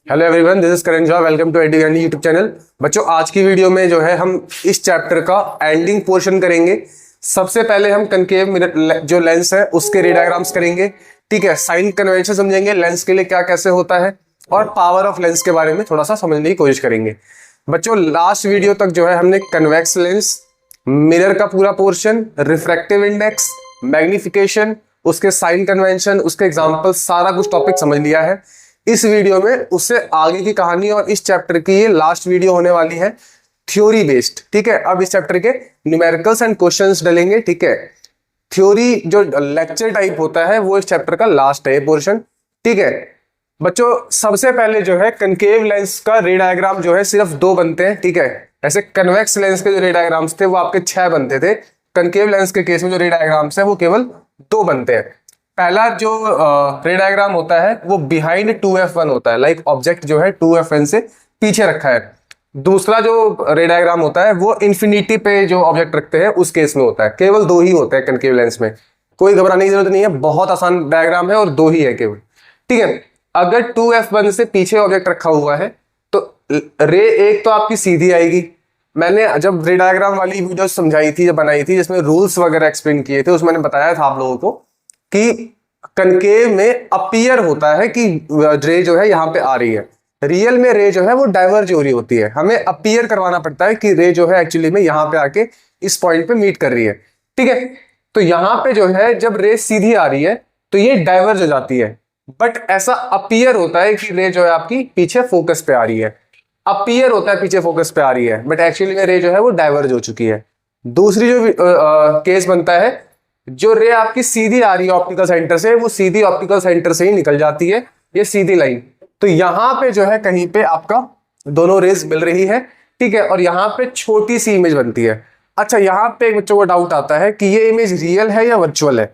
Hello everyone, this is Karan Jha. Welcome to Edugyani YouTube channel. बच्चों, आज की वीडियो में जो है हम इस चैप्टर का एंडिंग पोर्शन करेंगे। सबसे पहले हम कनकेव मिरर जो लेंस है उसके रे डायग्राम्स करेंगे। ठीक है, साइन कन्वेंशन समझेंगे, लेंस के लिए क्या कैसे होता है, और पावर ऑफ लेंस के बारे में थोड़ा सा समझने की कोशिश करेंगे। बच्चों, लास्ट वीडियो तक जो है हमने कन्वेक्स लेंस, मिरर का पूरा पोर्शन, रिफ्रैक्टिव इंडेक्स, मैग्निफिकेशन, उसके साइन कन्वेंशन, उसके एग्जाम्पल, सारा कुछ टॉपिक समझ लिया है। इस वीडियो में उससे आगे की कहानी और इस चैप्टर की ये लास्ट वीडियो होने वाली है, थ्योरी बेस्ड। ठीक है, अब इस चैप्टर के न्यूमेरिकल्स एंड क्वेश्चंस डलेंगे। ठीक है, थ्योरी जो लेक्चर टाइप होता है वो इस चैप्टर का लास्ट है पोर्शन। ठीक है बच्चों, सबसे पहले जो है कनकेव लेंस का रे डायग्राम जो है सिर्फ दो बनते हैं। ठीक है, ऐसे कन्वेक्स लेंस के जो रे डायग्राम्स थे वो आपके 6 बनते थे। कनकेव लेंस के केस में जो रे डायग्राम्स है वो केवल 2 बनते हैं। पहला जो रे डायग्राम होता है वो बिहाइंड 2f1 होता है, लाइक ऑब्जेक्ट जो है 2f1 से पीछे रखा है। दूसरा जो रे डायग्राम होता है वो इंफिनिटी पे जो ऑब्जेक्ट रखते हैं उस केस में होता है। केवल 2 ही होते हैं कनकेव लेंस में, कोई घबराने की जरूरत नहीं है, बहुत आसान डायग्राम है और 2 ही है केवल। ठीक है, अगर 2f1 से पीछे ऑब्जेक्ट रखा हुआ है तो रे एक तो आपकी सीधी आएगी। मैंने जब रे डायग्राम वाली वीडियो समझाई थी, जब बनाई थी, जिसमें रूल्स वगैरह एक्सप्लेन किए थे, उसमें मैंने बताया था आप लोगों को कि कनकेव में अपीयर होता है कि रे जो है यहाँ पे आ रही है, रियल में रे जो है वो डाइवर्ज हो रही होती है। हमें अपीयर करवाना पड़ता है कि रे जो है एक्चुअली में यहाँ पे आके इस पॉइंट पे मीट कर रही है। ठीक है, तो यहाँ पे जो है जब रे सीधी आ रही है तो ये डाइवर्ज हो जाती है, बट ऐसा अपीयर होता है कि रे जो है आपकी पीछे फोकस पे आ रही है। अपीयर होता है पीछे फोकस पे आ रही है, बट एक्चुअली में रे जो है वो डाइवर्ज हो चुकी है। दूसरी जो केस बनता है, जो रे आपकी सीधी आ रही है ऑप्टिकल सेंटर से, वो सीधी ऑप्टिकल सेंटर से ही निकल जाती है, ये सीधी लाइन। तो यहां पे जो है कहीं पे आपका दोनों रेज मिल रही है। ठीक है, और यहाँ पे छोटी सी इमेज बनती है। अच्छा, यहाँ पे बच्चों को डाउट आता है कि ये इमेज रियल है या वर्चुअल है।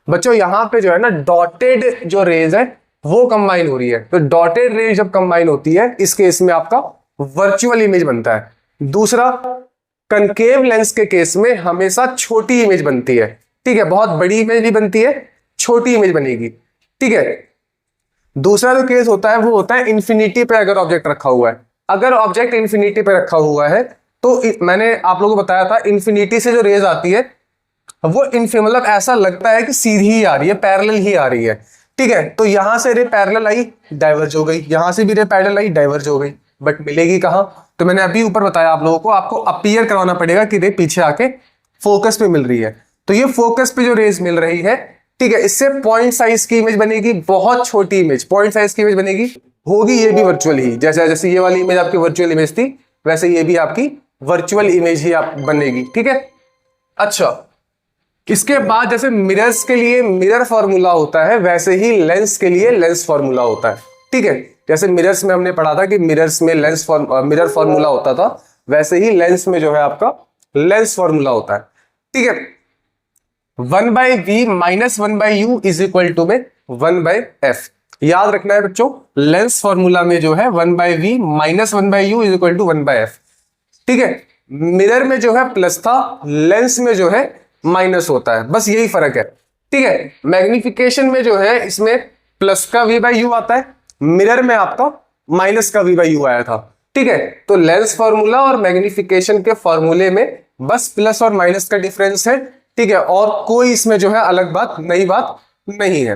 बच्चों, यहाँ पे जो है ना डॉटेड जो रेज है वो कंबाइन हो रही है। तो डॉटेड रेज जब कंबाइन होती है इस केस में आपका वर्चुअल इमेज बनता है। दूसरा, कनकेव लेंस के केस में हमेशा छोटी इमेज बनती है। ठीक है, बहुत बड़ी इमेज नहीं बनती है, छोटी इमेज बनेगी। ठीक है, दूसरा जो केस होता है वो होता है इंफिनिटी पे अगर ऑब्जेक्ट रखा हुआ है। अगर ऑब्जेक्ट इंफिनिटी पे रखा हुआ है तो मैंने आप लोगों को बताया था इंफिनिटी से जो रेज आती है वो मतलब ऐसा लगता है कि सीधी ही आ रही है, पैरेलल ही आ रही है। ठीक है, तो यहां से रे पैरेलल आई, डाइवर्ज हो गई, यहां से भी रे पैरेलल आई, डाइवर्ज हो गई, बट मिलेगी कहां? तो मैंने अभी ऊपर बताया आप लोगों को, आपको अपीयर करवाना पड़ेगा कि रे पीछे आके फोकस पे मिल रही है। तो ये फोकस पे जो रेज मिल रही है, ठीक है, इससे पॉइंट साइज की इमेज बनेगी, बहुत छोटी इमेज, पॉइंट साइज की इमेज बनेगी, होगी ये भी वर्चुअल ही। जैसे जैसे ये वाली इमेज आपकी वर्चुअल इमेज थी, वैसे ये भी आपकी वर्चुअल इमेज ही आप बनेगी। ठीक है, अच्छा, इसके बाद जैसे मिरर्स के लिए मिरर फॉर्मूला होता है, वैसे ही लेंस के लिए लेंस फॉर्मूला होता है। ठीक है, जैसे मिरर्स में हमने पढ़ा था कि मिरर्स में मिरर फॉर्मूला होता था, वैसे ही लेंस में जो है आपका लेंस फॉर्मूला होता है। ठीक है, 1/v minus 1/u is equal to में 1/f। याद रखना है बच्चों, लेंस फॉर्मूला में जो है 1/v minus 1/u is equal to 1/f। ठीक है, मिरर में जो है प्लस था, लेंस में जो है माइनस होता है, बस यही फर्क है। ठीक है, मैग्निफिकेशन में जो है इसमें प्लस का v/u आता है, मिरर में आपका माइनस का v/u आया था। ठीक है, तो लेंस फॉर्मूला और मैग्निफिकेशन के फॉर्मूले में बस प्लस और माइनस का डिफरेंस है। ठीक है, और कोई इसमें जो है अलग बात, नई बात नहीं है।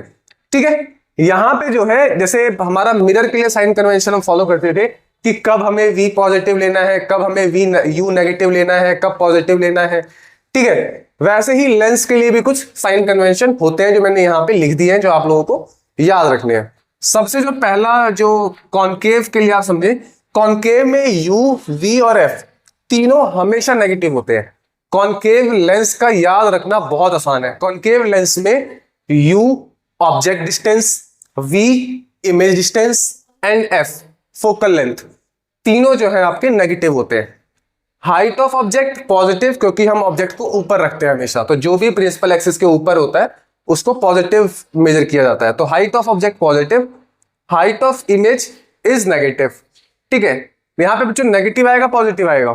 ठीक है, यहां पे जो है जैसे हमारा मिरर के लिए साइन कन्वेंशन हम फॉलो करते थे कि कब हमें v पॉजिटिव लेना है, कब हमें u नेगेटिव लेना है, कब पॉजिटिव लेना है। ठीक है, वैसे ही लेंस के लिए भी कुछ साइन कन्वेंशन होते हैं जो मैंने यहां पे लिख दिए हैं, जो आप लोगों को याद रखने हैं। सबसे जो पहला जो कॉन्केव के लिए आप समझे, कॉन्केव में u, v और f तीनों हमेशा नेगेटिव होते हैं। कॉन्केव लेंस का याद रखना बहुत आसान है। कॉन्केव लेंस में u object distance, v image distance and f focal length, तीनों जो है आपके नेगेटिव होते हैं। हाइट ऑफ ऑब्जेक्ट पॉजिटिव, क्योंकि हम ऑब्जेक्ट को ऊपर रखते हैं हमेशा, तो जो भी प्रिंसिपल एक्सिस के ऊपर होता है उसको पॉजिटिव मेजर किया जाता है। तो height of object positive, height of image is negative. ठीक है, यहाँ पे बच्चों नेगेटिव आएगा पॉजिटिव आएगा?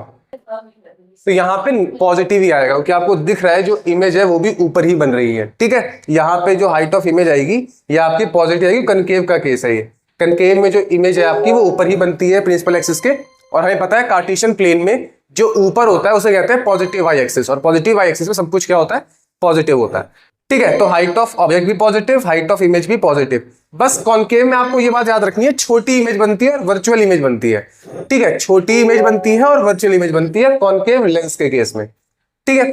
तो यहाँ पे पॉजिटिव ही आएगा, क्योंकि आपको दिख रहा है जो इमेज है वो भी ऊपर ही बन रही है। ठीक है, यहाँ पे जो हाइट ऑफ इमेज आएगी ये आपकी पॉजिटिव आएगी, कनकेव का केस है ये। कनकेव में जो इमेज है आपकी वो ऊपर ही बनती है प्रिंसिपल एक्सिस के, और हमें पता है कार्टेशियन प्लेन में जो ऊपर होता है उसे कहते हैं पॉजिटिव वाई एक्सिस, और पॉजिटिव वाई एक्सिस में सब कुछ क्या होता है, पॉजिटिव होता है। ठीक है, तो हाइट ऑफ ऑब्जेक्ट भी पॉजिटिव, हाइट ऑफ इमेज भी पॉजिटिव। बस कॉनकेव में आपको ये बात याद रखनी है, छोटी इमेज बनती है और वर्चुअल इमेज बनती है। ठीक है, छोटी इमेज बनती है और वर्चुअल इमेज बनती है कॉनकेव लेंस के केस में। ठीक है,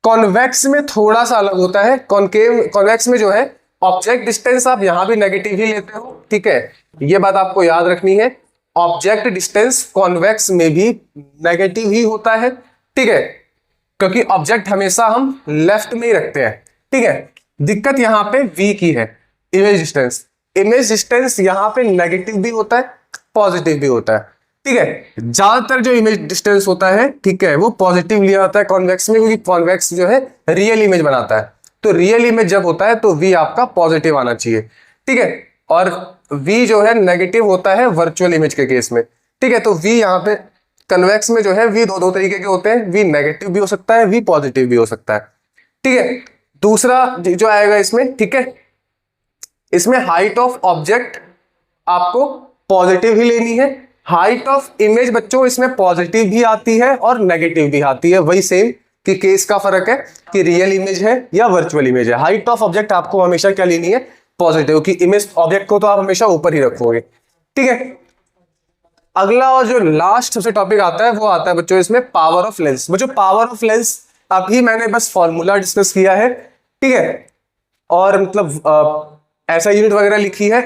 कॉन्वेक्स में थोड़ा सा अलग होता है। कॉन्वेक्स में जो है ऑब्जेक्ट डिस्टेंस आप यहां भी नेगेटिव ही लेते हो। ठीक है, ये बात आपको याद रखनी है, ऑब्जेक्ट डिस्टेंस कॉन्वेक्स में भी नेगेटिव ही होता है। ठीक है, क्योंकि ऑब्जेक्ट हमेशा हम लेफ्ट में ही रखते हैं। ठीक है, दिक्कत यहां पे v की है, इमेज डिस्टेंस। इमेज डिस्टेंस यहां पे नेगेटिव भी होता है, पॉजिटिव भी होता है। ठीक है, ज्यादातर जो इमेज डिस्टेंस होता है, ठीक है, वो पॉजिटिव लिया जाता है कॉन्वेक्स में, क्योंकि कॉन्वेक्स जो है रियल इमेज बनाता है। तो रियल इमेज जब होता है तो v आपका पॉजिटिव आना चाहिए। ठीक है, और v जो है नेगेटिव होता है वर्चुअल इमेज के केस में। ठीक है, तो v यहाँ पे कन्वेक्स में जो है v दो तरीके के होते हैं, v नेगेटिव भी हो सकता है, v पॉजिटिव भी हो सकता है। ठीक है, दूसरा जो आएगा इसमें, ठीक है, इसमें हाइट ऑफ ऑब्जेक्ट आपको पॉजिटिव ही लेनी है। हाइट ऑफ इमेज बच्चों इसमें पॉजिटिव भी आती है और नेगेटिव भी आती है, वही सेम कि केस का फर्क है कि रियल इमेज है या वर्चुअल इमेज है। हाइट ऑफ ऑब्जेक्ट आपको हमेशा क्या लेनी है, पॉजिटिव, कि इमेज ऑब्जेक्ट को तो आप हमेशा ऊपर ही रखोगे। ठीक है, अगला और जो लास्ट सबसे टॉपिक आता है वो आता है बच्चों इसमें पावर ऑफ लेंस। बच्चों पावर ऑफ लेंस अभी मैंने बस फॉर्मूला डिस्कस किया है। ठीक है, और मतलब ऐसा यूनिट वगैरह लिखी है।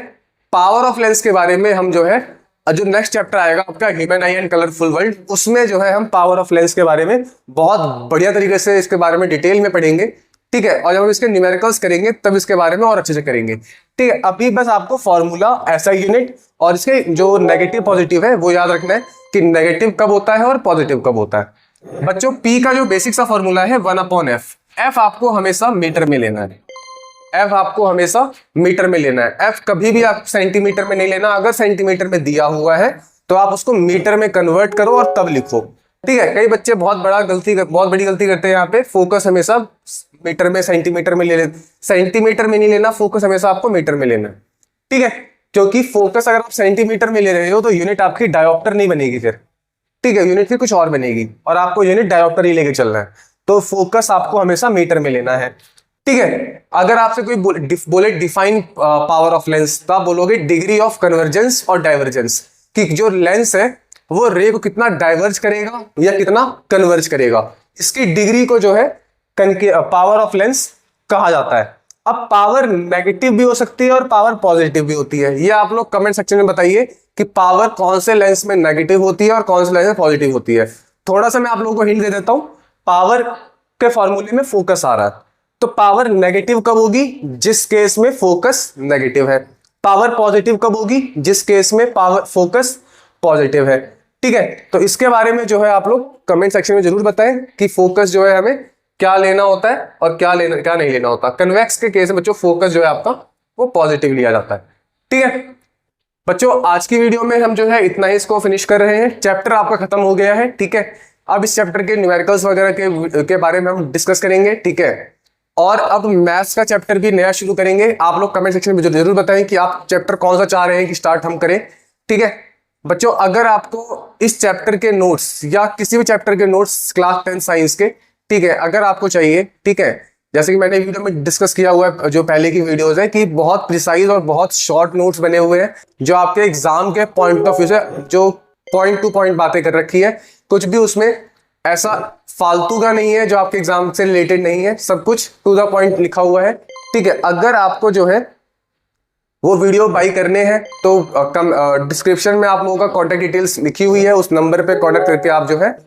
पावर ऑफ लेंस के बारे में हम जो है जो नेक्स्ट चैप्टर आएगा आपका human I and colourful world, उसमें जो है हम पावर ऑफ लेंस के बारे में बहुत बढ़िया तरीके से इसके बारे में डिटेल में पढ़ेंगे। ठीक है, और जब हम इसके न्यूमेरिकल्स करेंगे तब इसके बारे में और अच्छे से करेंगे। ठीक है, अभी बस आपको फॉर्मूला, ऐसा यूनिट और इसके जो नेगेटिव पॉजिटिव है वो याद रखना है कि नेगेटिव कब होता है और पॉजिटिव कब होता है। बच्चों P का जो बेसिक सा फॉर्मूला है 1/f। f आपको हमेशा मीटर में लेना है, f आपको हमेशा मीटर में लेना है। f कभी भी आप सेंटीमीटर में नहीं लेना। अगर सेंटीमीटर में दिया हुआ है तो आप उसको मीटर में कन्वर्ट करो और तब लिखो। ठीक है, कई बच्चे बहुत बड़ी गलती करते हैं यहाँ पे, फोकस हमेशा मीटर में सेंटीमीटर में ले लेते। सेंटीमीटर में नहीं लेना, फोकस हमेशा आपको मीटर में लेना है। ठीक है, क्योंकि फोकस अगर आप सेंटीमीटर में ले रहे हो तो यूनिट आपकी डायोप्टर नहीं बनेगी फिर। ठीक है, यूनिट फिर कुछ और बनेगी और आपको यूनिट डायोप्टर ही लेके चलना है। तो फोकस आपको हमेशा मीटर में लेना है। ठीक है, अगर आपसे कोई बोले डिफाइन पावर ऑफ लेंस तो आप बोलोगे डिग्री ऑफ कन्वर्जेंस और डाइवर्जेंस, कि जो लेंस है वो रे को कितना डाइवर्ज करेगा या कितना कन्वर्ज करेगा, इसकी डिग्री को जो है पावर ऑफ लेंस कहा जाता है। अब पावर नेगेटिव भी हो सकती है और पावर पॉजिटिव भी होती है। ये आप लोग कमेंट सेक्शन में बताइए कि पावर कौन से लेंस में नेगेटिव होती है और कौन से लेंस में पॉजिटिव होती है। थोड़ा सा मैं आप लोगों को हिंट दे देता हूं। पावर के फॉर्मूले में फोकस आ रहा है, तो पावर नेगेटिव कब होगी, जिस केस में फोकस नेगेटिव है। पावर पॉजिटिव कब होगी, जिस केस में पावर फोकस पॉजिटिव है। ठीक है, तो इसके बारे में जो है आप लोग कमेंट सेक्शन में जरूर बताएं कि फोकस जो है हमें क्या लेना होता है और क्या नहीं लेना होता। कन्वेक्स के केस में बच्चों फोकस जो है आपका वो पॉजिटिव लिया जाता है। ठीक है बच्चों, आज की वीडियो में हम जो है इतना ही इसको फिनिश कर रहे हैं। चैप्टर आपका खत्म हो गया है। ठीक है, अब इस चैप्टर के न्यूमेरिकल्स वगैरह के बारे में हम डिस्कस करेंगे। ठीक है, और अब मैथ्स का चैप्टर भी नया शुरू करेंगे। आप लोग कमेंट सेक्शन में जरूर बताएं कि आप चैप्टर कौन सा चाह रहे हैं कि स्टार्ट हम करें। ठीक है बच्चों, अगर आपको इस चैप्टर के नोट्स या किसी भी चैप्टर के नोट्स क्लास 10 साइंस के, ठीक है, अगर आपको चाहिए, ठीक है, जैसे कि मैंने वीडियो में डिस्कस किया हुआ है, जो पहले की वीडियोस है, कि बहुत प्रिसाइज और बहुत शॉर्ट नोट्स बने हुए हैं जो आपके एग्जाम के पॉइंट ऑफ व्यू से जो पॉइंट टू पॉइंट बातें कर रखी है। कुछ भी उसमें ऐसा फालतू का नहीं है जो आपके एग्जाम से रिलेटेड नहीं है, सब कुछ टू द पॉइंट लिखा हुआ है। ठीक है, अगर आपको जो है वो वीडियो बाई करने हैं तो डिस्क्रिप्शन में आप लोगों का कॉन्टेक्ट डिटेल्स लिखी हुई है, उस नंबर पे कॉन्टेक्ट करके आप जो है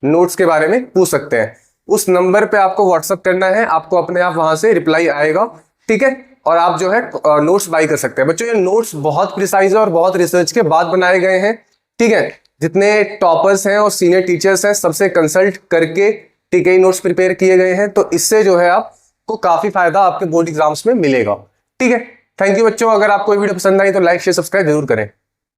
नोट्स के बारे में पूछ सकते हैं। उस नंबर पे आपको व्हाट्सअप करना है, आपको अपने आप वहां से रिप्लाई आएगा। ठीक है, और आप जो है नोट्स बाई कर सकते हैं। बच्चों, ये नोट्स बहुत प्रिसाइज है और बहुत रिसर्च के बाद बनाए गए हैं। ठीक है, जितने टॉपर्स हैं और सीनियर टीचर्स हैं सबसे कंसल्ट करके, ठीक है, नोट्स प्रिपेयर किए गए हैं। तो इससे जो है आपको काफी फायदा आपके बोर्ड एग्जाम्स में मिलेगा। ठीक है, थैंक यू बच्चों। अगर आपको वीडियो पसंद आई तो लाइक शेयर सब्सक्राइब जरूर करें।